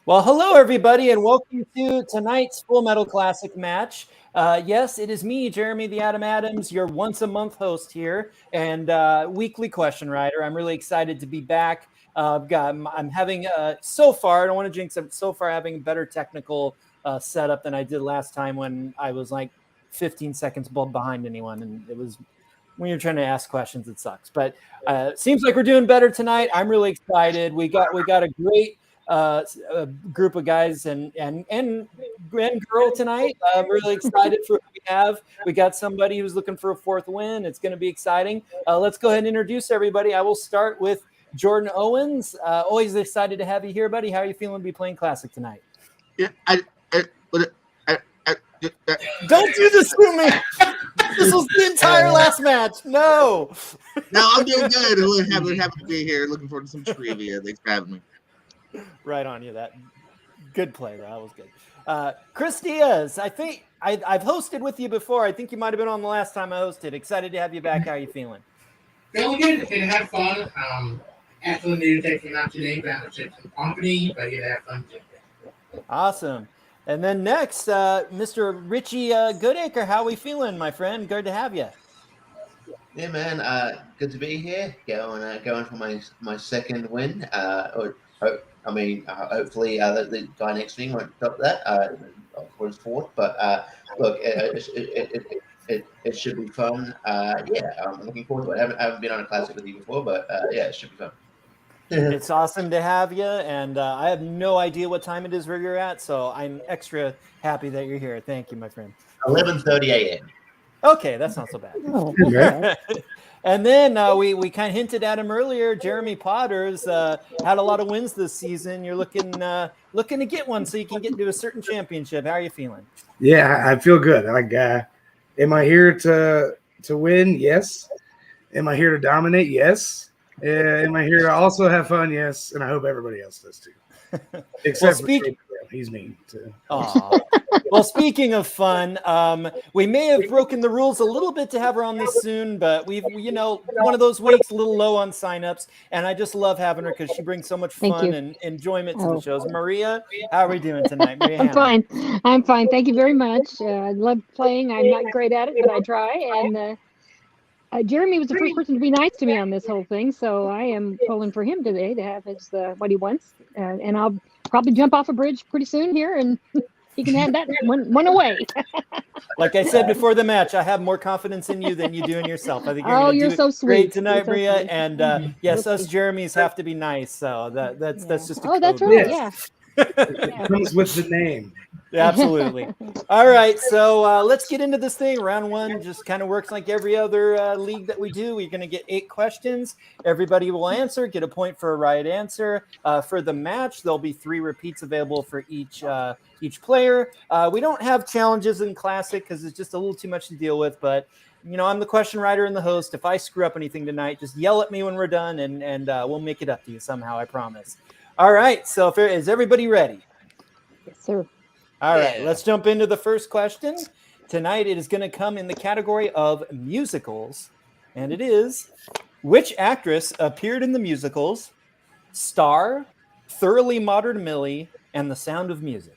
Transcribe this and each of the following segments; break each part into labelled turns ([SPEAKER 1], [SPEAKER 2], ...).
[SPEAKER 1] Well, hello, everybody, and welcome to tonight's Full Metal Classic match. Yes, it is me, Jeremy the Adam Adams, your once-a-month host here, and weekly question writer. I'm really excited to be back. I'm having, so far, I don't want to jinx it, so far having a better technical setup than I did last time when I was like 15 seconds behind anyone, and it was when you're trying to ask questions, it sucks. But it seems like we're doing better tonight. I'm really excited. We got a great a group of guys and girl tonight. I'm really excited for what we have. We got somebody who's looking for a fourth win. It's going to be exciting. Let's go ahead and introduce everybody. I will start with Jordan Owens. Always excited to have you here, buddy. How are you feeling to be playing Classic tonight?
[SPEAKER 2] Yeah,
[SPEAKER 1] Don't do this to me. This was the entire last match. No,
[SPEAKER 2] I'm doing good. We're happy to be here. Looking forward to some trivia. Thanks for having me.
[SPEAKER 1] Right on you. That good play. That was good. Chris Diaz, I think I've hosted with you before. I think you might have been on the last time I hosted. Excited to have you back. How are you feeling?
[SPEAKER 3] Feeling good. Gonna have fun. Actually, need to take him out today, but I'm some company, but gonna have fun too.
[SPEAKER 1] Awesome. And then next, Mr. Richie Goodacre, how are we feeling, my friend? Good to have you.
[SPEAKER 4] Yeah, man. Good to be here. Going for my second win. Hopefully the guy next to me won't stop that for his fourth. But look, it should be fun. I'm looking forward to it. I haven't been on a classic with you before, but it should be fun.
[SPEAKER 1] It's awesome to have you, and I have no idea what time it is where you're at, so I'm extra happy that you're here. Thank you, my friend.
[SPEAKER 4] 11:30 a.m.
[SPEAKER 1] Okay, that's not so bad.
[SPEAKER 5] Oh,
[SPEAKER 1] And then we kind of hinted at him earlier. Jeremy Potter's had a lot of wins this season. You're looking to get one so you can get into a certain championship. How are you feeling?
[SPEAKER 5] Yeah, I feel good. Am I here to win? Yes. Am I here to dominate? Yes. Am I here to also have fun? Yes. And I hope everybody else does too. Except for he's mean too.
[SPEAKER 1] Well, speaking of fun, we may have broken the rules a little bit to have her on this soon, but we've, one of those weeks a little low on signups, and I just love having her because she brings so much fun and enjoyment to the shows. Maria, how are we doing tonight? Maria,
[SPEAKER 6] I'm fine. Thank you very much. I love playing. I'm not great at it, but I try. And Jeremy was the first person to be nice to me on this whole thing, so I am pulling for him today to have his what he wants, and I'll probably jump off a bridge pretty soon here, and he can have that one away.
[SPEAKER 1] Like I said before the match, I have more confidence in you than you do in yourself. I think you're
[SPEAKER 6] so sweet.
[SPEAKER 1] Great tonight,
[SPEAKER 6] so
[SPEAKER 1] Maria.
[SPEAKER 6] Sweet.
[SPEAKER 1] And yes, us Jeremys have to be nice, so that's just a
[SPEAKER 6] that's
[SPEAKER 1] code.
[SPEAKER 6] right. Yeah.
[SPEAKER 5] It comes with the name.
[SPEAKER 1] Absolutely. All right, so let's get into this thing. Round one just kind of works like every other league that we do. We're going to get 8 questions. Everybody will answer, get a point for a right answer. For the match, there'll be 3 repeats available for each player. We don't have challenges in Classic because it's just a little too much to deal with, but I'm the question writer and the host. If I screw up anything tonight, just yell at me when we're done, and we'll make it up to you somehow, I promise. All right, so is everybody ready?
[SPEAKER 6] Yes, sir.
[SPEAKER 1] All right, let's jump into the first question. Tonight it is going to come in the category of musicals, and it is, which actress appeared in the musicals Star, Thoroughly Modern Millie, and The Sound of Music?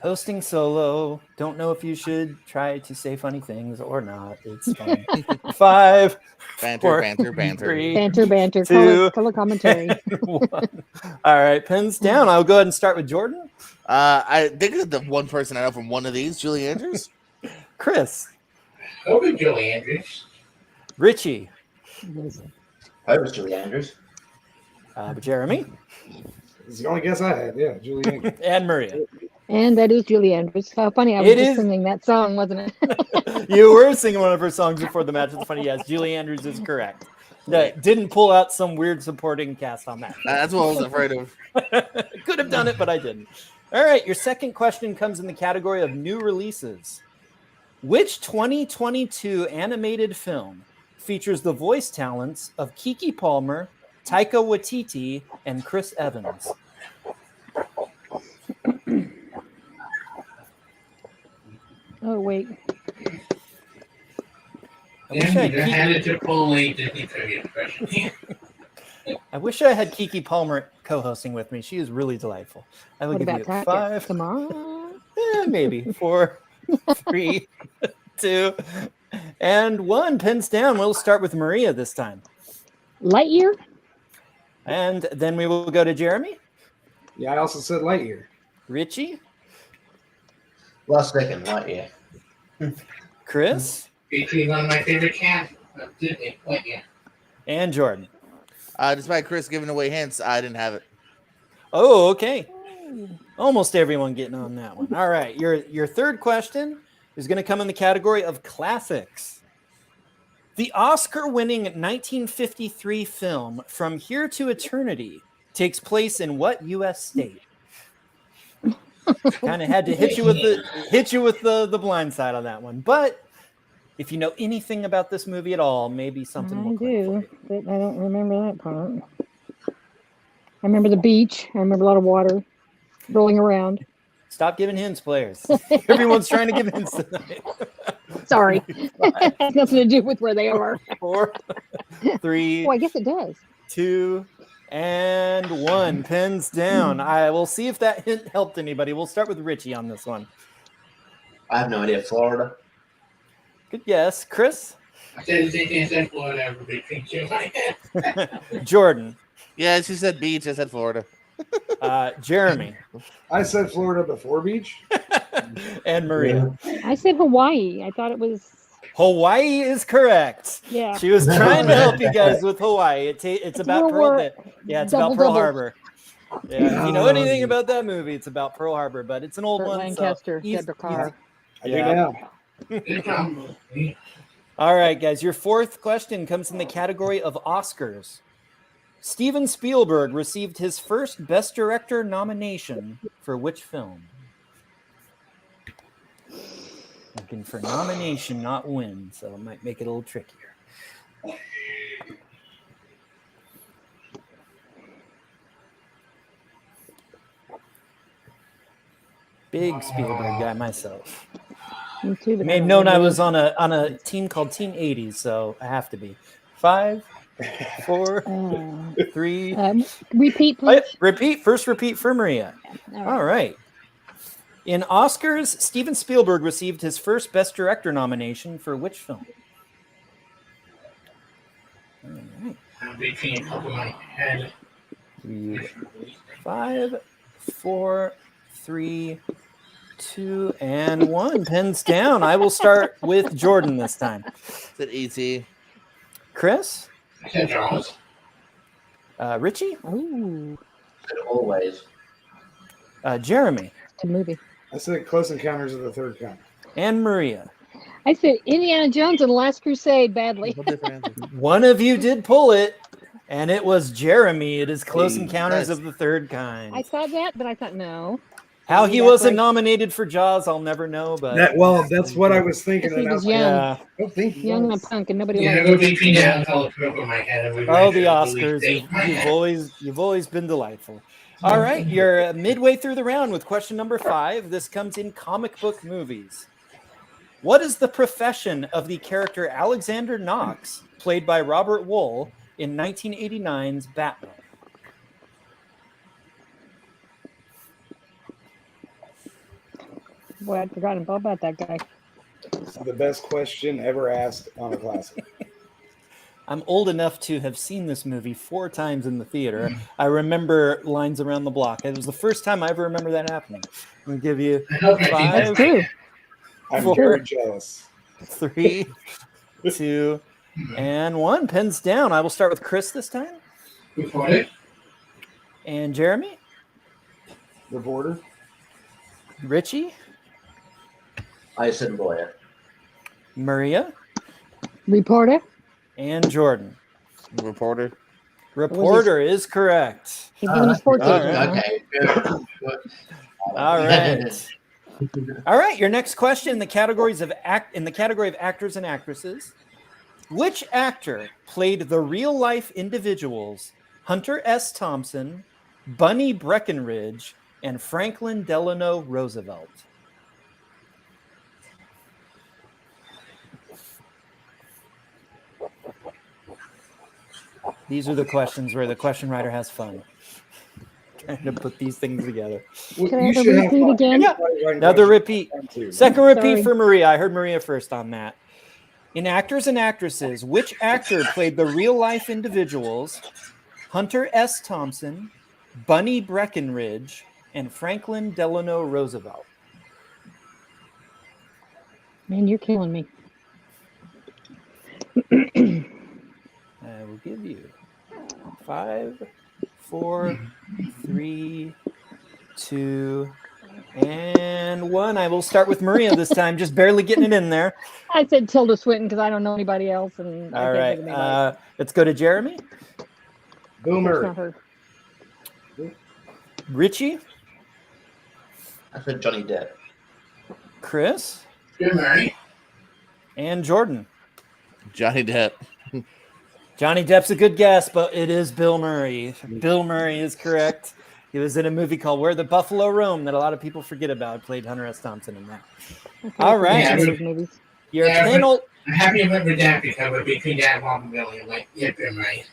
[SPEAKER 1] Hosting solo. Don't know if you should try to say funny things or not. It's fun. 5,
[SPEAKER 2] Banter.
[SPEAKER 1] 3,
[SPEAKER 6] Banter.
[SPEAKER 1] 2,
[SPEAKER 6] color commentary.
[SPEAKER 1] 1. All right, pens down. I'll go ahead and start with Jordan.
[SPEAKER 2] I think the one person I know from one of these, Julie Andrews.
[SPEAKER 1] Chris.
[SPEAKER 3] Hope it's Julie Andrews.
[SPEAKER 1] Richie.
[SPEAKER 4] I hope it's Julie Andrews.
[SPEAKER 1] Jeremy.
[SPEAKER 5] It's the only guess I had. Yeah, Julie.
[SPEAKER 1] And Maria.
[SPEAKER 6] And that is Julie Andrews. How funny. I was just singing that song, wasn't it?
[SPEAKER 1] You were singing one of her songs before the match. It's funny. Yes, Julie Andrews is correct. Didn't pull out some weird supporting cast on that.
[SPEAKER 2] That's what I was afraid of.
[SPEAKER 1] Could have done it, but I didn't. All right, your second question comes in the category of new releases. Which 2022 animated film features the voice talents of Keke Palmer, Taika Waititi, and Chris Evans?
[SPEAKER 6] Oh, wait.
[SPEAKER 1] I wish I had
[SPEAKER 3] Then
[SPEAKER 1] Kiki,
[SPEAKER 3] had it to pull a Disney trivia question.
[SPEAKER 1] I wish I had Kiki Palmer co-hosting with me. She is really delightful. I will
[SPEAKER 6] What
[SPEAKER 1] give
[SPEAKER 6] about
[SPEAKER 1] you
[SPEAKER 6] Taka?
[SPEAKER 1] 5,
[SPEAKER 6] Come on.
[SPEAKER 1] maybe 4, 3, 2, and 1. Pins down. We'll start with Maria this time.
[SPEAKER 6] Lightyear?
[SPEAKER 1] And then we will go to Jeremy,
[SPEAKER 5] Yeah, I also said Lightyear.
[SPEAKER 1] Richie,
[SPEAKER 4] Last second, Lightyear.
[SPEAKER 1] Chris,
[SPEAKER 3] Featuring one of my favorite cats of Disney. Lightyear.
[SPEAKER 1] and Jordan.
[SPEAKER 2] Despite Chris giving away hints, I didn't have it.
[SPEAKER 1] Oh, okay. Almost everyone getting on that one. All right. Your third question is going to come in the category of classics. The Oscar-winning 1953 film From Here to Eternity takes place in what U.S. state? Kind of had to hit you with the blind side on that one. But if you know anything about this movie at all, maybe something will
[SPEAKER 6] I
[SPEAKER 1] click for
[SPEAKER 6] do,
[SPEAKER 1] you.
[SPEAKER 6] but I don't remember that part. I remember the beach. I remember a lot of water rolling around.
[SPEAKER 1] Stop giving hints, players. Everyone's trying to give hints tonight.
[SPEAKER 6] Sorry. It has nothing to do with where they are.
[SPEAKER 1] 4, 3,
[SPEAKER 6] Oh, I guess it does.
[SPEAKER 1] 2, and 1. Pins down. I will see if that hint helped anybody. We'll start with Richie on this one.
[SPEAKER 4] I have no idea. Florida.
[SPEAKER 1] Good guess. Chris?
[SPEAKER 3] I said the same thing I said Florida between two.
[SPEAKER 1] Jordan?
[SPEAKER 2] Yeah, she said beach. I said Florida.
[SPEAKER 1] Jeremy?
[SPEAKER 5] I said Florida before beach.
[SPEAKER 1] And Maria?
[SPEAKER 6] I said Hawaii. I thought it was,
[SPEAKER 1] Hawaii is correct.
[SPEAKER 6] yeah.
[SPEAKER 1] She was trying to help you guys with Hawaii. It's about
[SPEAKER 6] World
[SPEAKER 1] Pearl.
[SPEAKER 6] War
[SPEAKER 1] It's about Pearl
[SPEAKER 6] double.
[SPEAKER 1] Harbor. Yeah, if you know anything about that movie, it's about Pearl Harbor, but it's an old
[SPEAKER 6] Burt
[SPEAKER 1] one.
[SPEAKER 6] Lancaster,
[SPEAKER 1] so
[SPEAKER 6] Deborah Carr.
[SPEAKER 5] I do now.
[SPEAKER 3] Good combo.
[SPEAKER 1] All right, guys. Your fourth question comes in the category of Oscars. Steven Spielberg received his first Best Director nomination for which film? Looking for nomination, not win, so it might make it a little trickier. Big Spielberg guy myself.
[SPEAKER 6] Me too, but
[SPEAKER 1] You may have known I was on a team called Team 80s, so I have to be. 5, 4, 3.
[SPEAKER 6] Repeat, please.
[SPEAKER 1] Repeat. First repeat for Maria. All right. In Oscars, Steven Spielberg received his first Best Director nomination for which film? All right.
[SPEAKER 3] I'm between a couple of my head.
[SPEAKER 1] 5, 4, 3, 2, and 1. Pens down. I will start with Jordan this time.
[SPEAKER 2] Said E.T.
[SPEAKER 1] Chris?
[SPEAKER 3] I said Jaws.
[SPEAKER 1] Richie?
[SPEAKER 6] Oh,
[SPEAKER 4] Always.
[SPEAKER 1] Jeremy?
[SPEAKER 6] it's a movie.
[SPEAKER 5] I said Close Encounters of the Third Kind.
[SPEAKER 1] And Maria?
[SPEAKER 6] I said Indiana Jones and the Last Crusade badly.
[SPEAKER 2] What different answer?
[SPEAKER 1] One of you did pull it, and it was Jeremy. It is Close
[SPEAKER 2] Hey,
[SPEAKER 1] Encounters
[SPEAKER 2] nice.
[SPEAKER 1] of the Third Kind.
[SPEAKER 6] I thought that, but I thought no.
[SPEAKER 1] How
[SPEAKER 6] Maybe
[SPEAKER 1] he
[SPEAKER 6] that's
[SPEAKER 1] wasn't
[SPEAKER 6] right.
[SPEAKER 1] nominated for Jaws, I'll never know. But
[SPEAKER 5] That's what I was thinking.
[SPEAKER 6] Because he
[SPEAKER 5] And I
[SPEAKER 6] was
[SPEAKER 5] was like,
[SPEAKER 6] young,
[SPEAKER 1] yeah.
[SPEAKER 5] I don't think he
[SPEAKER 6] young and a
[SPEAKER 5] was.
[SPEAKER 6] punk, and nobody
[SPEAKER 3] Yeah,
[SPEAKER 6] liked
[SPEAKER 3] go
[SPEAKER 6] him.
[SPEAKER 3] between that and tell the truth in my head.
[SPEAKER 1] Oh, the Oscars! You've always been delightful. All right, you're midway through the round with question number 5. This comes in comic book movies. What is the profession of the character Alexander Knox, played by Robert Wool in 1989's Batman?
[SPEAKER 6] Boy, I'd forgotten all about that guy.
[SPEAKER 5] This is the best question ever asked on a classic.
[SPEAKER 1] I'm old enough to have seen this movie 4 times in the theater. I remember lines around the block. It was the first time I ever remember that happening. I'm going to give you
[SPEAKER 6] That's
[SPEAKER 1] 5,
[SPEAKER 6] true.
[SPEAKER 5] I'm
[SPEAKER 1] 4,
[SPEAKER 5] very jealous.
[SPEAKER 1] 3, 2, and 1. Pens down. I will start with Chris this time.
[SPEAKER 3] Reported.
[SPEAKER 1] And Jeremy.
[SPEAKER 5] Reporter.
[SPEAKER 1] Richie.
[SPEAKER 4] I said lawyer.
[SPEAKER 1] Maria.
[SPEAKER 6] Reporter.
[SPEAKER 1] And Jordan.
[SPEAKER 2] Reporter.
[SPEAKER 1] Reporter is correct.
[SPEAKER 6] He's doing a sports
[SPEAKER 1] all
[SPEAKER 6] agent.
[SPEAKER 1] right.
[SPEAKER 6] huh?
[SPEAKER 4] Okay. Good.
[SPEAKER 1] All right. All right. Your next question in the category of actors and actresses. Which actor played the real life individuals Hunter S. Thompson, Bunny Breckinridge, and Franklin Delano Roosevelt? These are the questions where the question writer has fun trying to put these things together.
[SPEAKER 5] Well,
[SPEAKER 6] Can I
[SPEAKER 5] you
[SPEAKER 6] have a
[SPEAKER 5] should have
[SPEAKER 6] repeat
[SPEAKER 5] fun.
[SPEAKER 6] again?
[SPEAKER 1] Yeah.
[SPEAKER 5] Right,
[SPEAKER 1] Another
[SPEAKER 5] right.
[SPEAKER 1] repeat.
[SPEAKER 5] Too.
[SPEAKER 1] Second repeat
[SPEAKER 6] Sorry.
[SPEAKER 1] for Maria. I heard Maria first on that. In Actors and Actresses, which actor played the real-life individuals Hunter S. Thompson, Bunny Breckenridge, and Franklin Delano Roosevelt?
[SPEAKER 6] Man, you're killing me.
[SPEAKER 1] I will give you 5, 4, 3, 2, and 1. I will start with Maria this time, just barely getting it in there.
[SPEAKER 6] I said Tilda Swinton because I don't know anybody else, and I
[SPEAKER 1] All
[SPEAKER 6] can't
[SPEAKER 1] right.
[SPEAKER 6] think of anybody.
[SPEAKER 1] Let's go to Jeremy.
[SPEAKER 5] Bill
[SPEAKER 6] It's
[SPEAKER 5] Murray.
[SPEAKER 6] not her.
[SPEAKER 1] Richie.
[SPEAKER 4] I said Johnny Depp.
[SPEAKER 1] Chris.
[SPEAKER 3] Good, Murray.
[SPEAKER 1] And Jordan.
[SPEAKER 7] Johnny Depp.
[SPEAKER 1] Johnny Depp's a good guess, but it is Bill Murray. Bill Murray is correct. He was in a movie called Where the Buffalo Roam that a lot of people forget about. Played Hunter S. Thompson in that. All right.
[SPEAKER 3] Yeah,
[SPEAKER 6] Those movies.
[SPEAKER 1] Your
[SPEAKER 3] Yeah,
[SPEAKER 1] panel.
[SPEAKER 3] I'm happy about Redacted cover between that and Bob Billy. I'm like, yeah, Good, Murray.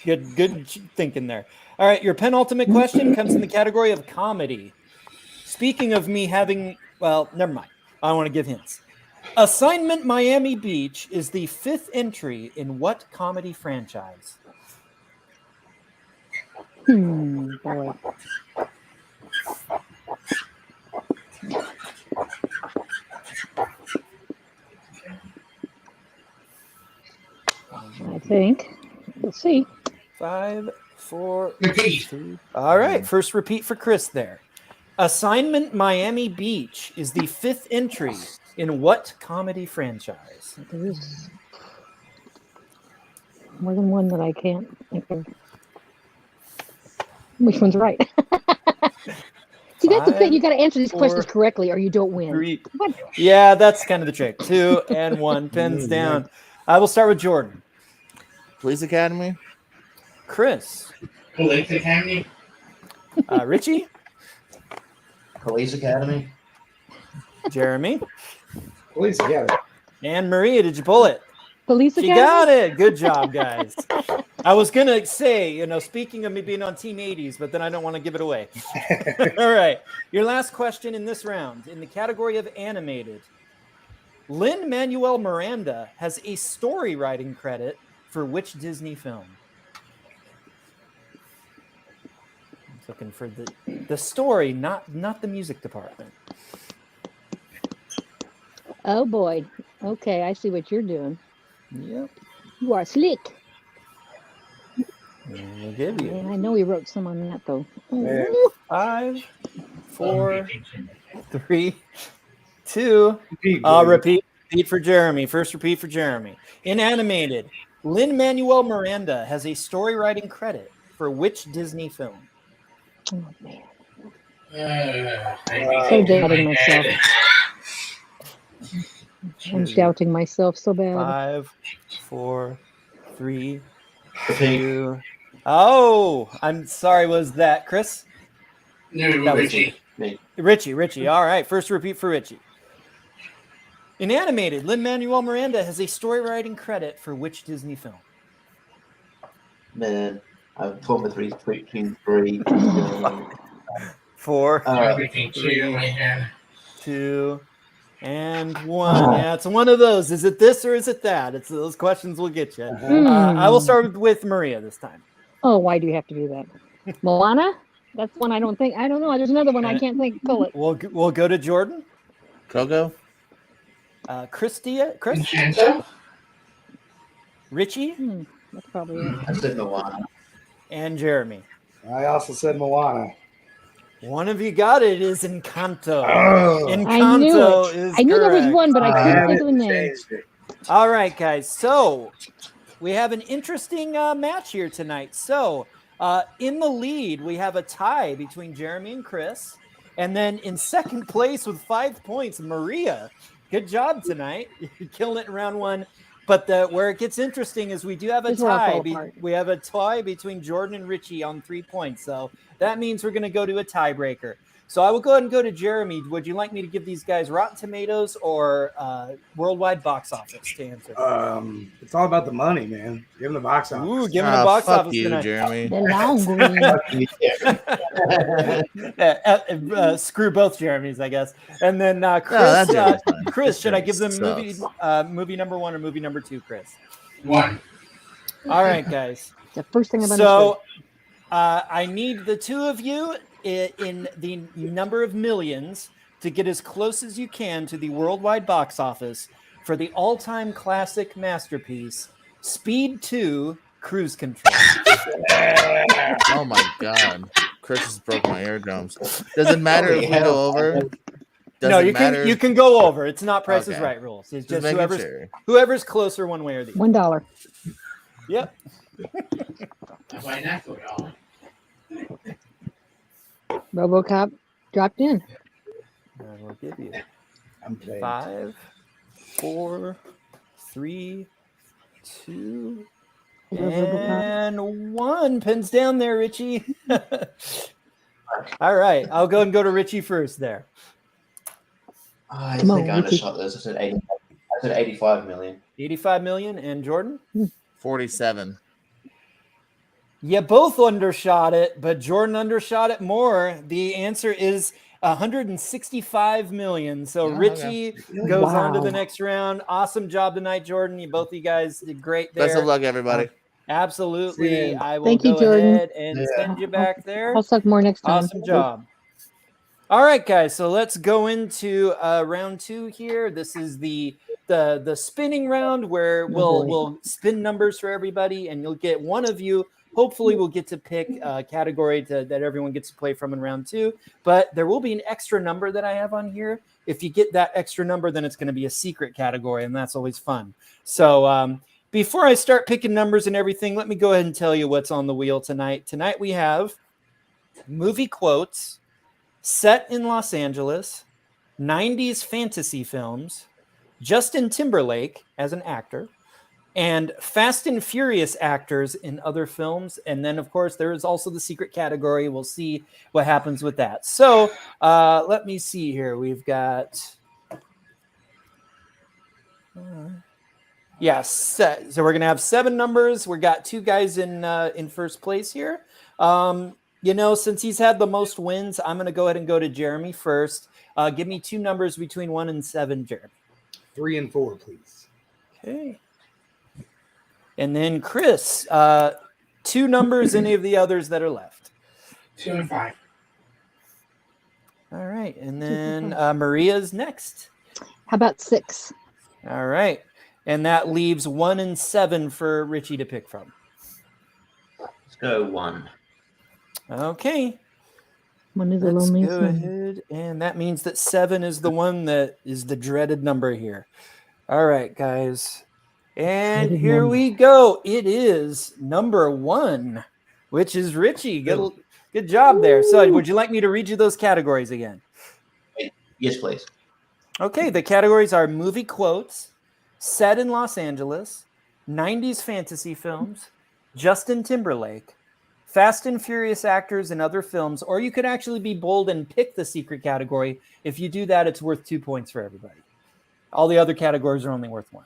[SPEAKER 1] Good thinking there. All right, your penultimate question comes in the category of comedy. Speaking of me having, well, never mind. I want to give hints. Assignment Miami Beach is the 5th entry in what comedy franchise?
[SPEAKER 6] Boy. I think. We'll see.
[SPEAKER 1] 5, 4,
[SPEAKER 3] Repeat.
[SPEAKER 1] 3. All right, first repeat for Chris there. Assignment Miami Beach is the 5th entry in what comedy franchise?
[SPEAKER 6] There's more than one that I can't think of. Which one's right? See, that's the thing. You got to answer these questions correctly, or you don't win.
[SPEAKER 1] 3.
[SPEAKER 6] What?
[SPEAKER 1] Yeah, that's kind of the trick. 2 and 1. Pens down. I will start with Jordan.
[SPEAKER 7] Police Academy.
[SPEAKER 1] Chris.
[SPEAKER 3] Police Academy.
[SPEAKER 1] Richie.
[SPEAKER 4] Police Academy.
[SPEAKER 1] Jeremy.
[SPEAKER 5] Police Academy.
[SPEAKER 1] And Maria, did you pull it?
[SPEAKER 6] Police
[SPEAKER 1] She
[SPEAKER 6] Academy?
[SPEAKER 1] got it. Good job, guys. I was going to say, speaking of me being on Team 80s, but then I don't want to give it away. All right. Your last question in this round. In the category of animated, Lin-Manuel Miranda has a story writing credit for which Disney film? I'm looking for the story, not the music department.
[SPEAKER 6] Oh, boy. Okay, I see what you're doing.
[SPEAKER 1] Yep.
[SPEAKER 6] You are slick.
[SPEAKER 1] We'll give you
[SPEAKER 6] Man, I know he wrote some on that, though.
[SPEAKER 5] Yeah.
[SPEAKER 1] 5, 4, 3, 2.
[SPEAKER 5] Repeat,
[SPEAKER 1] Repeat for Jeremy. First repeat for Jeremy. In animated, Lin-Manuel Miranda has a story writing credit for which Disney film?
[SPEAKER 6] Oh, man.
[SPEAKER 3] I
[SPEAKER 6] So doubting myself. I'm doubting myself so bad.
[SPEAKER 1] 5, 4, 3,
[SPEAKER 4] Repeat.
[SPEAKER 1] 2. Oh, I'm sorry. Was that Chris?
[SPEAKER 3] No,
[SPEAKER 1] That was
[SPEAKER 3] Richie.
[SPEAKER 1] Richie. All right. First repeat for Richie. In animated, Lin-Manuel Miranda has a story writing credit for which Disney film?
[SPEAKER 4] Man, I've torn between three.
[SPEAKER 1] 4,
[SPEAKER 3] Everything clear in my head.
[SPEAKER 1] 2, and 1. Yeah, it's one of those. Is it this or is it that? It's those questions will get you. I will start with Maria this time.
[SPEAKER 6] Oh, why do you have to do that? Moana? That's one I don't know. There's another one I can't think. Pull it.
[SPEAKER 1] We'll go to Jordan.
[SPEAKER 7] Coco.
[SPEAKER 1] Chris?
[SPEAKER 3] Enchanto?
[SPEAKER 1] Richie?
[SPEAKER 6] That's probably it.
[SPEAKER 4] I said Moana.
[SPEAKER 1] And Jeremy.
[SPEAKER 5] I also said Moana.
[SPEAKER 1] One of you got it. It is Encanto.
[SPEAKER 5] Oh.
[SPEAKER 6] I knew
[SPEAKER 1] Encanto
[SPEAKER 6] it.
[SPEAKER 1] is
[SPEAKER 6] I knew there was
[SPEAKER 1] correct.
[SPEAKER 6] one, but I couldn't
[SPEAKER 5] haven't
[SPEAKER 6] think of the name.
[SPEAKER 5] changed it.
[SPEAKER 1] All right, guys. So we have an interesting match here tonight. So in the lead, we have a tie between Jeremy and Chris. And then in second place with 5 points, Maria. Good job tonight. You're killing it in round 1. But where it gets interesting is we do have a
[SPEAKER 6] This is where I
[SPEAKER 1] tie.
[SPEAKER 6] fall apart.
[SPEAKER 1] We have a tie between Jordan and Richie on 3 points. So that means we're going to go to a tiebreaker. So I will go ahead and go to Jeremy. Would you like me to give these guys Rotten Tomatoes or worldwide box office to answer?
[SPEAKER 5] It's all about the money, man. Give them the box office.
[SPEAKER 1] Ooh, give them the box
[SPEAKER 7] fuck
[SPEAKER 1] office
[SPEAKER 7] you,
[SPEAKER 1] tonight.
[SPEAKER 7] Jeremy.
[SPEAKER 6] The long green.
[SPEAKER 1] Screw both Jeremys, I guess. And then Chris,
[SPEAKER 7] that's Jeremy's fine.
[SPEAKER 1] Chris, should I
[SPEAKER 7] Jeremy
[SPEAKER 1] give them
[SPEAKER 7] sucks.
[SPEAKER 1] movie number 1 or movie number 2, Chris?
[SPEAKER 3] 1.
[SPEAKER 1] All right, guys.
[SPEAKER 6] The first thing I've
[SPEAKER 1] So I need the two of you in the number of millions to get as close as you can to the worldwide box office for the all-time classic masterpiece, Speed 2 Cruise Control.
[SPEAKER 7] Oh my god. Chris has broken my eardrums. Does it matter if we go over?
[SPEAKER 1] No, you can go over. It's not Price is
[SPEAKER 7] Okay.
[SPEAKER 1] Right rules. It's
[SPEAKER 7] Just
[SPEAKER 1] just whoever's closer one way or the other.
[SPEAKER 6] $1.
[SPEAKER 1] Yep.
[SPEAKER 3] I'm buying that for y'all.
[SPEAKER 6] RoboCop dropped in.
[SPEAKER 1] I will give you
[SPEAKER 5] I'm playing.
[SPEAKER 1] 5, 4, 3, 2, and 1. Pins down there, Richie. All right, I'll go and go to Richie first there.
[SPEAKER 4] I
[SPEAKER 6] Come on,
[SPEAKER 4] think I
[SPEAKER 6] Ricky.
[SPEAKER 4] undershot this. I said 85 million.
[SPEAKER 1] 85 million. And Jordan?
[SPEAKER 7] 47.
[SPEAKER 1] You both undershot it, but Jordan undershot it more. The answer is 165 million. So
[SPEAKER 7] Oh,
[SPEAKER 1] Richie goes on to the
[SPEAKER 6] Wow.
[SPEAKER 1] next round. Awesome job tonight, Jordan. Both of you guys did great there.
[SPEAKER 7] Best of luck, everybody.
[SPEAKER 1] Absolutely.
[SPEAKER 5] Yeah.
[SPEAKER 1] I will
[SPEAKER 6] Thank you,
[SPEAKER 1] go
[SPEAKER 6] Jordan.
[SPEAKER 1] ahead and send you back there.
[SPEAKER 6] I'll suck more next time.
[SPEAKER 1] Awesome job. All right, guys. So let's go into round 2 here. This is the spinning round where we'll spin numbers for everybody, and you'll get one of you. Hopefully, we'll get to pick a category that everyone gets to play from in round 2. But there will be an extra number that I have on here. If you get that extra number, then it's going to be a secret category, and that's always fun. So before I start picking numbers and everything, let me go ahead and tell you what's on the wheel tonight. Tonight we have movie quotes, set in Los Angeles, 90s fantasy films, Justin Timberlake as an actor, and Fast and Furious actors in other films. And then, of course, there is also the secret category. We'll see what happens with that. So let me see here. We've got... So we're going to have 7 numbers. We got 2 guys in first place here. Since he's had the most wins, I'm going to go ahead and go to Jeremy first. Give me 2 numbers between 1 and 7, Jeremy.
[SPEAKER 5] 3 and 4, please.
[SPEAKER 1] Okay. And then Chris, 2 numbers, any of the others that are left.
[SPEAKER 3] 2 and 5.
[SPEAKER 1] All right. And then Maria's next.
[SPEAKER 6] How about 6?
[SPEAKER 1] All right. And that leaves 1 and 7 for Richie to pick from.
[SPEAKER 4] Let's go 1.
[SPEAKER 1] Okay.
[SPEAKER 6] One is a
[SPEAKER 1] Let's
[SPEAKER 6] lonely
[SPEAKER 1] go ahead. And that means that 7 is the one that is the dreaded number here. All right, guys. And here we go. It is number 1, which is Richie. Good job there. So would you like me to read you those categories again?
[SPEAKER 4] Yes, please.
[SPEAKER 1] Okay, the categories are movie quotes, set in Los Angeles, 90s fantasy films, Justin Timberlake, Fast and Furious actors in other films, or you could actually be bold and pick the secret category. If you do that, it's worth 2 points for everybody. All the other categories are only worth 1.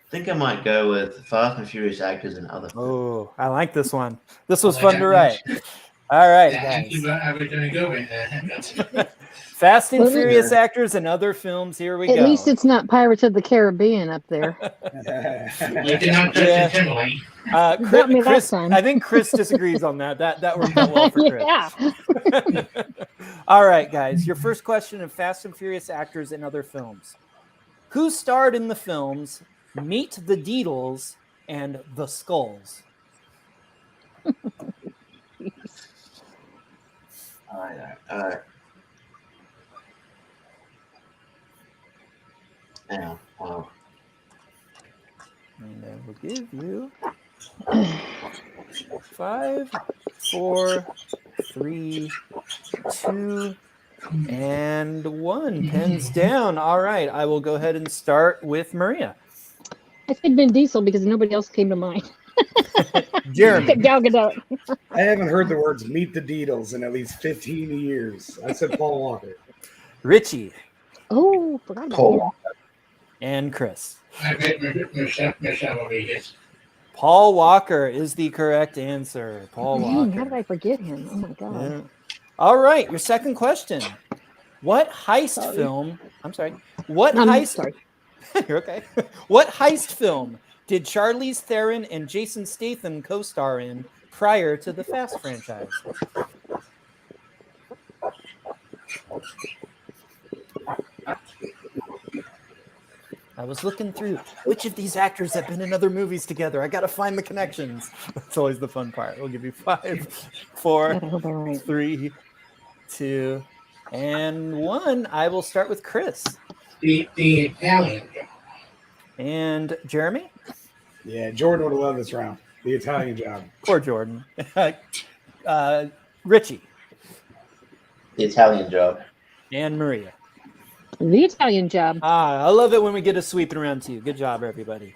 [SPEAKER 4] I think I might go with Fast and Furious actors and other films.
[SPEAKER 1] Oh, I like this one. This was fun to write. All right, guys.
[SPEAKER 3] I was going to go with that.
[SPEAKER 1] Fast and
[SPEAKER 6] Well,
[SPEAKER 1] Furious actors and other films. Here we go.
[SPEAKER 6] At least it's not Pirates of the Caribbean up there.
[SPEAKER 3] You did not Justin Timberlake.
[SPEAKER 6] You got me last time.
[SPEAKER 1] I think Chris disagrees on that. That worked out well for Chris.
[SPEAKER 6] Yeah.
[SPEAKER 1] All right, guys. Your first question of Fast and Furious actors in other films. Who starred in the films Meet the Deedles and The Skulls?
[SPEAKER 4] All right. Now,
[SPEAKER 1] And I will give you 5, 4, 3, 2, and 1. Pens down. All right. I will go ahead and start with Maria.
[SPEAKER 6] I said Vin Diesel because nobody else came to mind.
[SPEAKER 1] Jeremy.
[SPEAKER 6] Gal Gadot.
[SPEAKER 5] I haven't heard the words "meet the Deedles" in at least 15 years. I said Paul Walker.
[SPEAKER 1] Richie.
[SPEAKER 6] Oh, forgot about
[SPEAKER 4] Paul
[SPEAKER 6] him.
[SPEAKER 4] Walker.
[SPEAKER 1] And Chris.
[SPEAKER 3] I bet Michelle Rodriguez.
[SPEAKER 1] Paul Walker is the correct answer. Paul
[SPEAKER 6] Dang,
[SPEAKER 1] Walker.
[SPEAKER 6] how did I forget him? Oh my god.
[SPEAKER 1] Yeah. All right, your second question. What heist
[SPEAKER 6] Sorry.
[SPEAKER 1] film? I'm sorry. What
[SPEAKER 6] I'm
[SPEAKER 1] heist?
[SPEAKER 6] sorry.
[SPEAKER 1] You're okay. What heist film did Charlize Theron and Jason Statham co-star in prior to the Fast franchise? I was looking through which of these actors have been in other movies together. I got to find the connections. That's always the fun part. We'll give you 5, 4,
[SPEAKER 6] God, I hope I'm right.
[SPEAKER 1] 3, 2, and 1. I will start with Chris.
[SPEAKER 3] The Italian.
[SPEAKER 1] And Jeremy?
[SPEAKER 5] Yeah, Jordan would have loved this round. The Italian Job.
[SPEAKER 1] Poor Jordan. Richie.
[SPEAKER 4] The Italian Job.
[SPEAKER 1] And Maria.
[SPEAKER 6] The Italian Job.
[SPEAKER 1] I love it when we get a sweep in round 2. Good job, everybody.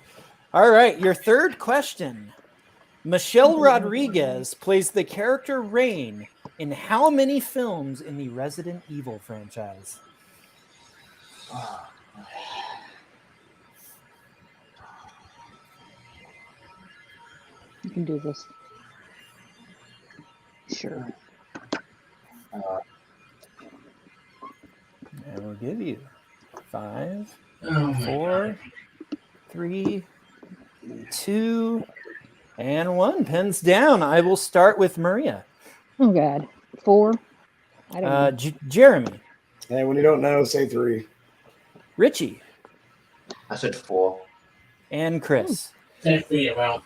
[SPEAKER 1] All right, your third question. Michelle Rodriguez plays the character Rain in how many films in the Resident Evil franchise?
[SPEAKER 6] You can do this. Sure.
[SPEAKER 1] I will give you 5,
[SPEAKER 3] Oh my
[SPEAKER 1] 4,
[SPEAKER 3] God.
[SPEAKER 1] 3, 2, and 1. Pens down. I will start with Maria.
[SPEAKER 6] Oh God. 4. I don't know.
[SPEAKER 1] Jeremy.
[SPEAKER 5] And when you don't know, say 3.
[SPEAKER 1] Richie.
[SPEAKER 4] I said 4.
[SPEAKER 1] And Chris.
[SPEAKER 3] Thank you. Well,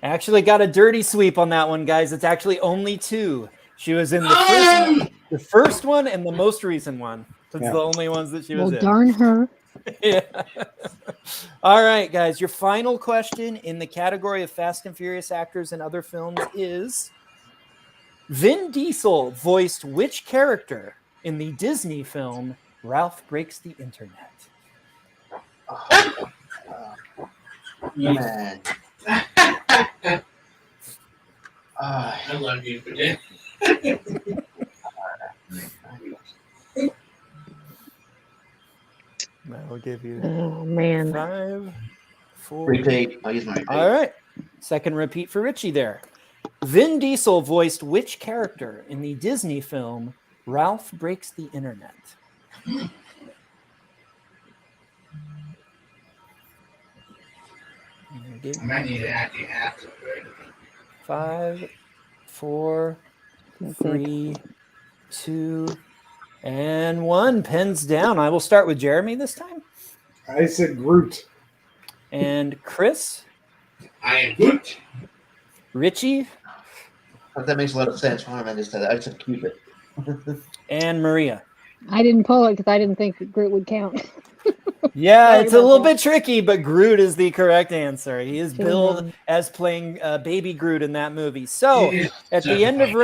[SPEAKER 1] Actually got a dirty sweep on that one, guys. It's actually only 2. She was in the first one and the most recent one. That's the only ones that she was
[SPEAKER 6] Well,
[SPEAKER 1] in.
[SPEAKER 6] darn her.
[SPEAKER 1] Yeah. All right, guys. Your final question in the category of Fast and Furious actors and other films is: Vin Diesel voiced which character in the Disney film Ralph Breaks the Internet?
[SPEAKER 4] Man.
[SPEAKER 3] I love you for that.
[SPEAKER 1] I will give you
[SPEAKER 6] Oh man.
[SPEAKER 1] 5, 4.
[SPEAKER 4] Repeat. I'll use my repeat.
[SPEAKER 1] All right. Second repeat for Richie there. Vin Diesel voiced which character in the Disney film Ralph Breaks the Internet?
[SPEAKER 3] I might need to actually ask it.
[SPEAKER 1] 5, 4, 3, 2, and 1. Pens down. I will start with Jeremy this time.
[SPEAKER 5] I said Groot.
[SPEAKER 1] And Chris,
[SPEAKER 3] I am good.
[SPEAKER 1] Richie,
[SPEAKER 4] That makes a lot of sense. Why am I just said that? I said Cupid.
[SPEAKER 1] and Maria.
[SPEAKER 6] I didn't pull it because I didn't think Groot would count.
[SPEAKER 1] Yeah,
[SPEAKER 6] Sorry
[SPEAKER 1] it's a
[SPEAKER 6] about
[SPEAKER 1] little
[SPEAKER 6] that.
[SPEAKER 1] bit tricky, but Groot is the correct answer. He is
[SPEAKER 6] Sure.
[SPEAKER 1] billed as playing baby Groot in that movie. So at the end of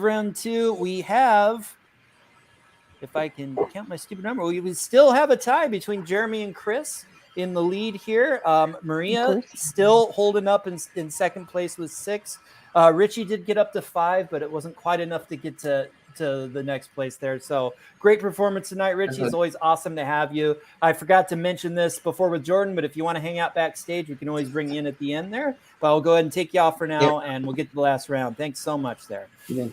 [SPEAKER 1] round 2, we have, if I can count my stupid number, we still have a tie between Jeremy and Chris in the lead here. Maria still holding up in second place with 6. Richie did get up to 5, but it wasn't quite enough to get to the next place there. So great performance tonight, Richie. It's always awesome to have you. I forgot to mention this before with Jordan, but if you want to hang out backstage, we can always bring you in at the end there. But I'll go ahead and take you off for now, and we'll get to the last round. Thanks so much there.
[SPEAKER 5] Yeah.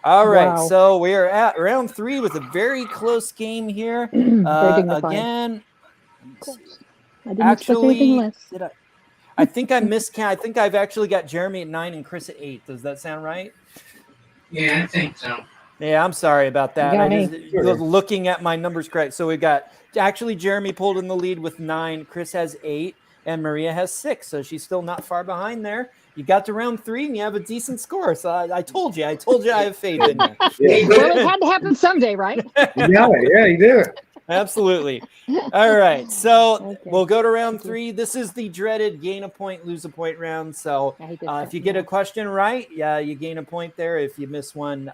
[SPEAKER 1] All right,
[SPEAKER 6] Wow.
[SPEAKER 1] so we are at round 3 with a very close game here.
[SPEAKER 6] Very dignified.
[SPEAKER 1] Again,
[SPEAKER 6] I didn't expect anything
[SPEAKER 1] actually,
[SPEAKER 6] less.
[SPEAKER 1] I think I miscount. I think I've actually got Jeremy at 9 and Chris at 8. Does that sound right?
[SPEAKER 3] Yeah, I think so.
[SPEAKER 1] Yeah, I'm sorry about that.
[SPEAKER 6] got
[SPEAKER 1] I
[SPEAKER 6] me.
[SPEAKER 1] just looking at my numbers correct. So we got actually Jeremy pulled in the lead with 9, Chris has 8, and Maria has 6. So she's still not far behind there. You got to round 3 and you have a decent score. So I told you I have faith in you.
[SPEAKER 5] Yeah,
[SPEAKER 6] Well, it had to happen someday, right?
[SPEAKER 5] you got it. Yeah, you did it.
[SPEAKER 1] Absolutely. All right. So
[SPEAKER 6] Okay.
[SPEAKER 1] we'll go to round 3. This is the dreaded gain a point, lose a point round. So
[SPEAKER 6] I hate this
[SPEAKER 1] if you get a question right, you gain a point there. If you miss one,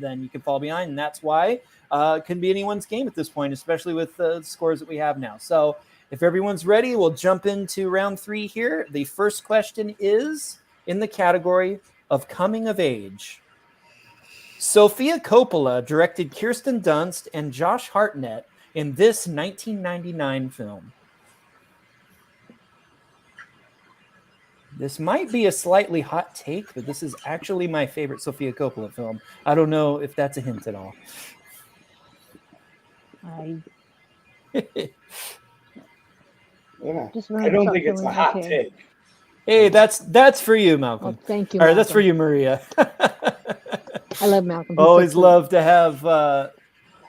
[SPEAKER 1] then you can fall behind. And that's why it can be anyone's game at this point, especially with the scores that we have now. So If everyone's ready, we'll jump into round 3 here. The first question is in the category of coming of age. Sofia Coppola directed Kirsten Dunst and Josh Hartnett in this 1999 film. This might be a slightly hot take, but this is actually my favorite Sofia Coppola film. I don't know if that's a hint at all.
[SPEAKER 5] Yeah.
[SPEAKER 6] Just
[SPEAKER 5] I don't think it's a hot take.
[SPEAKER 1] Hey, that's for you, Malcolm.
[SPEAKER 6] Oh, thank you,
[SPEAKER 1] Or
[SPEAKER 6] Malcolm.
[SPEAKER 1] that's for you, Maria.
[SPEAKER 6] I love Malcolm. He's
[SPEAKER 1] Always
[SPEAKER 6] so cute.
[SPEAKER 1] love to have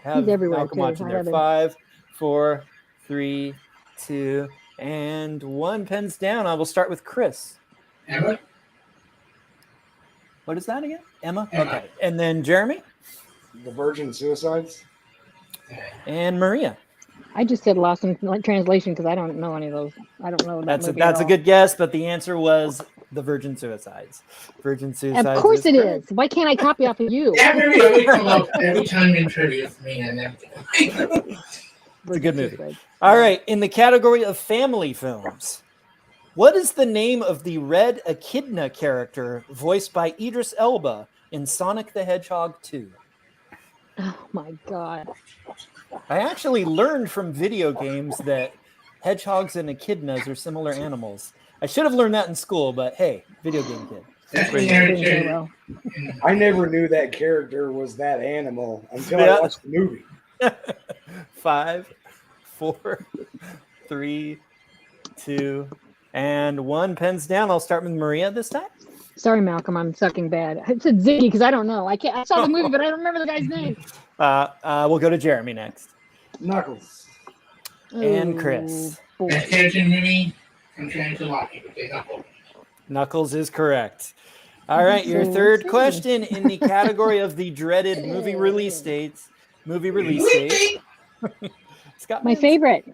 [SPEAKER 6] He's everywhere,
[SPEAKER 1] Malcolm
[SPEAKER 6] too.
[SPEAKER 1] watching
[SPEAKER 6] I
[SPEAKER 1] there.
[SPEAKER 6] love him.
[SPEAKER 1] 5, 4, 3, 2, and 1. Pens down. I will start with Chris.
[SPEAKER 3] Emma?
[SPEAKER 1] What is that again? Emma?
[SPEAKER 3] Emma.
[SPEAKER 1] Okay. And then Jeremy
[SPEAKER 5] The Virgin Suicides.
[SPEAKER 1] and Maria.
[SPEAKER 6] I just said Lost in Translation because I don't know any of those. I don't know that movie.
[SPEAKER 1] That's
[SPEAKER 6] at
[SPEAKER 1] a
[SPEAKER 6] all.
[SPEAKER 1] good guess, but the answer was The Virgin Suicides. Virgin Suicides.
[SPEAKER 6] Of course it
[SPEAKER 1] correct.
[SPEAKER 6] is. Why can't I copy off of you?
[SPEAKER 3] That movie always come up every time in trivia for me and everything.
[SPEAKER 1] It's a good movie. All right, in the category of family films, what is the name of the Red Echidna character voiced by Idris Elba in Sonic the Hedgehog 2?
[SPEAKER 6] Oh my god.
[SPEAKER 1] I actually learned from video games that hedgehogs and echidnas are similar animals. I should have learned that in school, but hey, video game kid.
[SPEAKER 6] Didn't say well.
[SPEAKER 5] I never knew that character was that animal until
[SPEAKER 1] Yeah.
[SPEAKER 5] I watched the movie.
[SPEAKER 1] 5, 4, 3, 2, and 1. Pens down. I'll start with Maria this time.
[SPEAKER 6] Sorry, Malcolm. I'm sucking bad. I said Ziggy because I don't know. I saw the movie, but I don't remember the guy's name.
[SPEAKER 1] We'll go to Jeremy next.
[SPEAKER 5] Knuckles.
[SPEAKER 1] And Chris.
[SPEAKER 6] Oh, boy.
[SPEAKER 3] That character in the movie, I'm trying to lock it. Okay, Knuckles.
[SPEAKER 1] Knuckles is correct. All right, your
[SPEAKER 6] So
[SPEAKER 1] third
[SPEAKER 6] exciting.
[SPEAKER 1] question in the category of the dreaded movie release dates. Scott,
[SPEAKER 6] My favorite.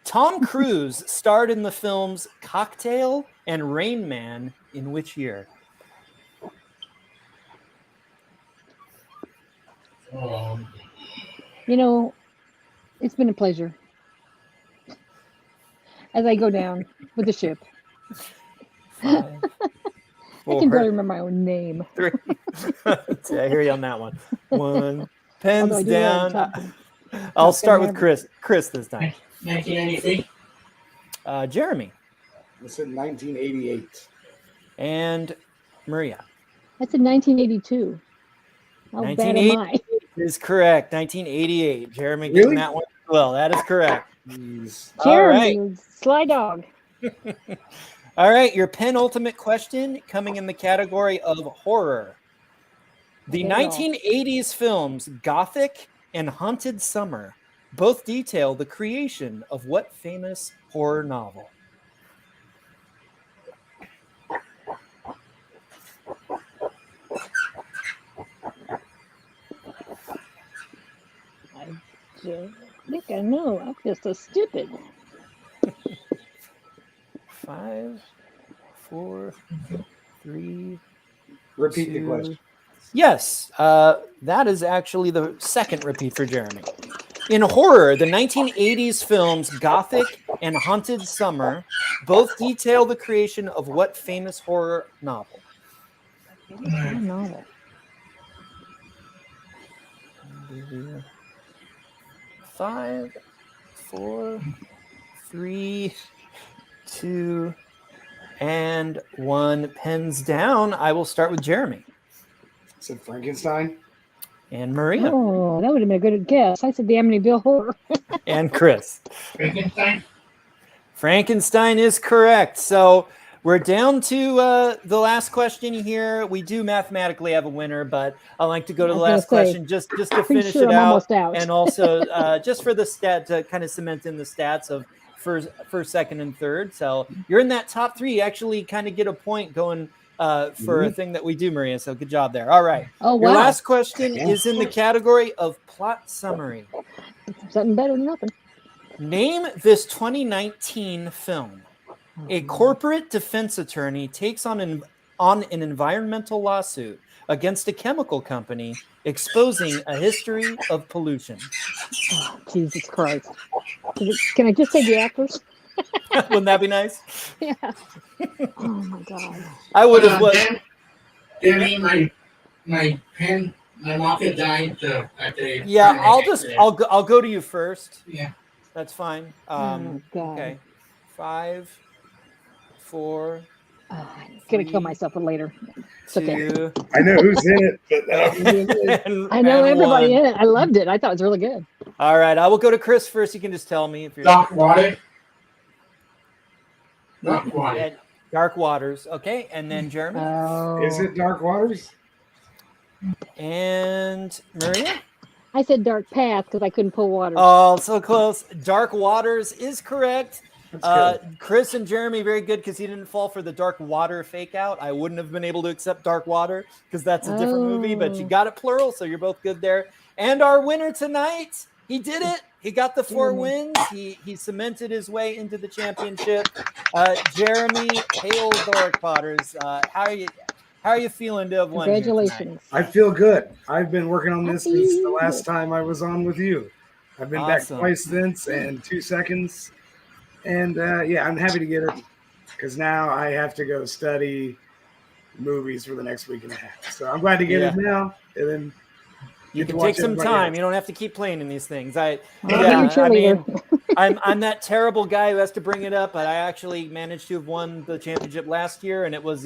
[SPEAKER 1] Tom Cruise starred in the films Cocktail and Rain Man in which year?
[SPEAKER 6] You know, it's been a pleasure. As I go down with the ship.
[SPEAKER 1] 5,
[SPEAKER 6] I
[SPEAKER 1] 4,
[SPEAKER 6] can barely remember my own name.
[SPEAKER 1] 3. I hear you on that one. 1.
[SPEAKER 6] Although
[SPEAKER 1] Pens
[SPEAKER 6] I do have
[SPEAKER 1] down. I'll start with Chris. Chris this time.
[SPEAKER 3] 1993.
[SPEAKER 1] Jeremy
[SPEAKER 5] I said 1988.
[SPEAKER 1] and Maria.
[SPEAKER 6] That's in 1982. How bad am I?
[SPEAKER 1] Is correct. 1988. Jeremy
[SPEAKER 5] Really?
[SPEAKER 1] getting that one as well. That is correct.
[SPEAKER 5] Jeez.
[SPEAKER 1] All right.
[SPEAKER 6] Jeremy, you sly dog.
[SPEAKER 1] All right. Your penultimate question coming in the category of horror. The
[SPEAKER 6] Okay,
[SPEAKER 1] 1980s films Gothic and Haunted Summer both detail the creation of what famous horror novel?
[SPEAKER 6] I think I know. I'm just so stupid.
[SPEAKER 1] 5, 4, 3.
[SPEAKER 5] Repeat the
[SPEAKER 1] 2.
[SPEAKER 5] question.
[SPEAKER 1] Yes, that is actually the second repeat for Jeremy. In horror, the 1980s films Gothic and Haunted Summer both detail the creation of what famous horror novel?
[SPEAKER 6] Horror novel.
[SPEAKER 1] 5, 4, 3, 2, and 1. Pens down. I will start with Jeremy
[SPEAKER 5] I said Frankenstein.
[SPEAKER 1] and Maria
[SPEAKER 6] Oh, that would have been a good guess. I said the Amityville Horror.
[SPEAKER 1] and Chris.
[SPEAKER 3] Frankenstein.
[SPEAKER 1] Frankenstein is correct. So we're down to the last question here. We do mathematically have a winner, but I like to go to the
[SPEAKER 6] I was
[SPEAKER 1] last
[SPEAKER 6] gonna say,
[SPEAKER 1] question just to
[SPEAKER 6] Pretty
[SPEAKER 1] finish
[SPEAKER 6] sure
[SPEAKER 1] it
[SPEAKER 6] I'm
[SPEAKER 1] out.
[SPEAKER 6] almost out.
[SPEAKER 1] And also just for the stat to kind of cement in the stats of first, second, and third. So you're in that top 3. You actually kind of get a point going for a thing that we do, Maria. So good job there. All right.
[SPEAKER 6] Oh,
[SPEAKER 1] Your
[SPEAKER 6] wow.
[SPEAKER 1] last question is in the category of plot summary.
[SPEAKER 6] Something better than nothing.
[SPEAKER 1] Name this 2019 film. A corporate defense attorney takes on an environmental lawsuit against a chemical company exposing a history of pollution.
[SPEAKER 6] Oh, Jesus Christ. Can I just say the actors?
[SPEAKER 1] Wouldn't that be nice?
[SPEAKER 6] Yeah. Oh my God.
[SPEAKER 1] I would have.
[SPEAKER 3] Danny, my pen, my marker died. So
[SPEAKER 1] Yeah, I'll go to you first.
[SPEAKER 3] Yeah.
[SPEAKER 1] That's fine.
[SPEAKER 6] Oh God.
[SPEAKER 1] Okay. 5, 4,
[SPEAKER 6] I'm gonna kill myself later. It's okay.
[SPEAKER 1] 2.
[SPEAKER 5] I know who's in it, but
[SPEAKER 6] I know
[SPEAKER 1] and
[SPEAKER 6] everybody
[SPEAKER 1] 1.
[SPEAKER 6] in it. I loved it. I thought it was really good.
[SPEAKER 1] All right, I will go to Chris first. You can just tell me if you're
[SPEAKER 3] Dark water. Dark water.
[SPEAKER 1] at Dark Waters. Okay, and then Jeremy
[SPEAKER 5] is it Dark Waters?
[SPEAKER 1] and Maria.
[SPEAKER 6] I said Dark Path because I couldn't pull water.
[SPEAKER 1] Oh, so close. Dark Waters is correct.
[SPEAKER 5] That's good.
[SPEAKER 1] Chris and Jeremy, very good because he didn't fall for the Dark Water fake out. I wouldn't have been able to accept Dark Water because that's a different movie, but you got it plural, so you're both good there. And our winner tonight, he did it. He got the 4 wins. He cemented his way into the championship. Jeremy, hail Dark Potters. How are you feeling to have won?
[SPEAKER 6] Congratulations.
[SPEAKER 5] I feel good. I've been working on this since the last time I was on with you. I've been back twice since and 2 seconds. And yeah, I'm happy to get it because now I have to go study movies for the next week and a half. So I'm glad to get it now. And then
[SPEAKER 1] you can take some time. You don't have to keep playing in these things. I'm that terrible guy who has to bring it up, but I actually managed to have won the championship last year, and it was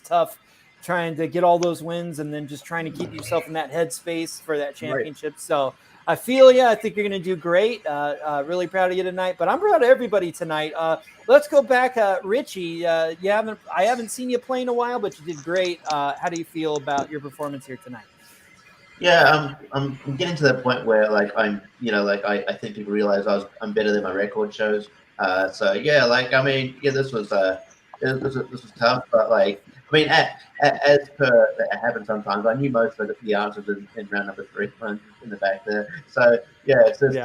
[SPEAKER 1] tough trying to get all those wins and then just trying to keep yourself in that headspace for that championship. Right. So I feel, I think you're going to do great. Really proud of you tonight, but I'm proud of everybody tonight. Let's go back. Richie, I haven't seen you play in a while, but you did great. How do you feel about your performance here tonight?
[SPEAKER 4] Yeah, I'm getting to that point where I think people realize I'm better than my record shows. So yeah, this was tough, but as per that happens sometimes, I knew most of the answers in round number 3 in the back there. So yeah, it's just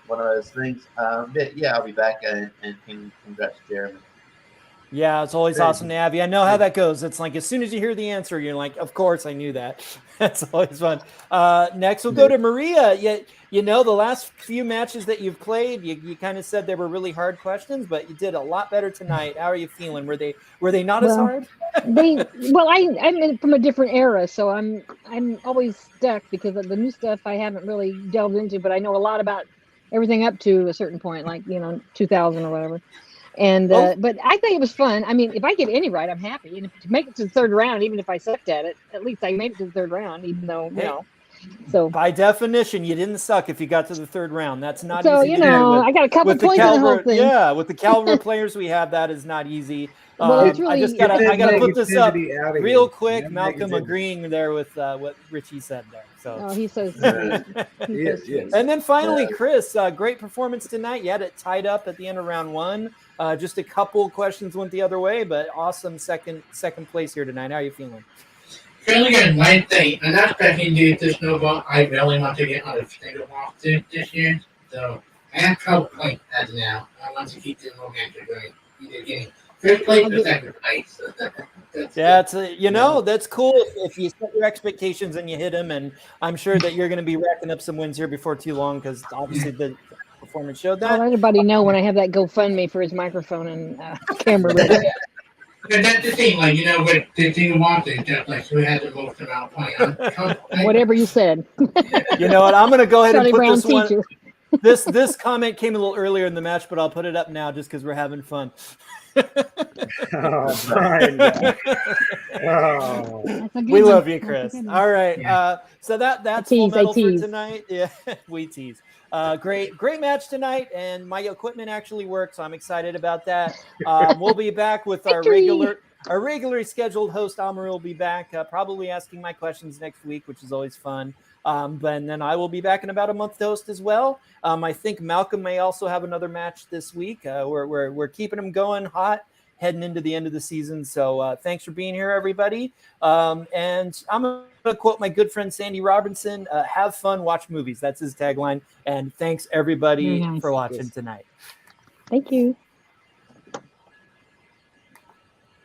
[SPEAKER 4] one of those things. I'll be back and congrats, Jeremy.
[SPEAKER 1] Yeah, it's always awesome to have you. I know how that goes. It's like as soon as you hear the answer, you're like, of course, I knew that. That's always fun. Next, we'll go to Maria. The last few matches that you've played, you kind of said they were really hard questions, but you did a lot better tonight. How are you feeling? Were they not as hard?
[SPEAKER 6] I'm from a different era, so I'm always stuck because of the new stuff I haven't really delved into, but I know a lot about everything up to a certain point, 2000 or whatever. And but I think it was fun. I mean, if I get any right, I'm happy. And to make it to the 3rd round, even if I sucked at it, at least I made it to the 3rd round, even though So
[SPEAKER 1] by definition, you didn't suck if you got to the 3rd round. That's not
[SPEAKER 6] so
[SPEAKER 1] easy.
[SPEAKER 6] I got a couple points in the whole thing.
[SPEAKER 1] Yeah, with the caliber players we have, that is not easy.
[SPEAKER 6] Well, it's really,
[SPEAKER 1] I gotta put this up real quick. Malcolm
[SPEAKER 5] negativity.
[SPEAKER 1] agreeing there with what Richie said there. So
[SPEAKER 6] he says.
[SPEAKER 5] Yes.
[SPEAKER 1] And then finally, Chris, great performance tonight. You had it tied up at the end of round 1. Just a couple questions went the other way, but awesome second place here tonight. How are you feeling?
[SPEAKER 3] Feeling good. My thing, and that's backing due to snowball. I really want to get on a single walk this year, so I have trouble playing as now. I want to keep the momentum going. Either getting 1st place or 2nd place.
[SPEAKER 1] That's cool if you set your expectations and you hit them, and I'm sure that you're going to be racking up some wins here before too long because obviously the performance showed that.
[SPEAKER 6] I'll let everybody know when I have that GoFundMe for his microphone and camera ready.
[SPEAKER 3] And that's the thing, with the thing wanting, just like who had the most amount of money.
[SPEAKER 6] Whatever you said.
[SPEAKER 1] You know what? I'm going to go ahead and put
[SPEAKER 6] Brown
[SPEAKER 1] this one.
[SPEAKER 6] teacher.
[SPEAKER 1] This comment came a little earlier in the match, but I'll put it up now just because we're having fun. We love you, Chris. All right. So that's Full Metal for tonight. Yeah, we tease. Great match tonight, and my equipment actually works, so I'm excited about that. We'll be back with our regularly scheduled host. Amaru will be back, probably asking my questions next week, which is always fun. And then I will be back in about a month to host as well. I think Malcolm may also have another match this week. We're keeping him going hot, heading into the end of the season. So thanks for being here, everybody. And I'm going to quote my good friend Sandy Robinson, have fun, watch movies. That's his tagline. And thanks, everybody, for watching tonight.
[SPEAKER 6] Thank you.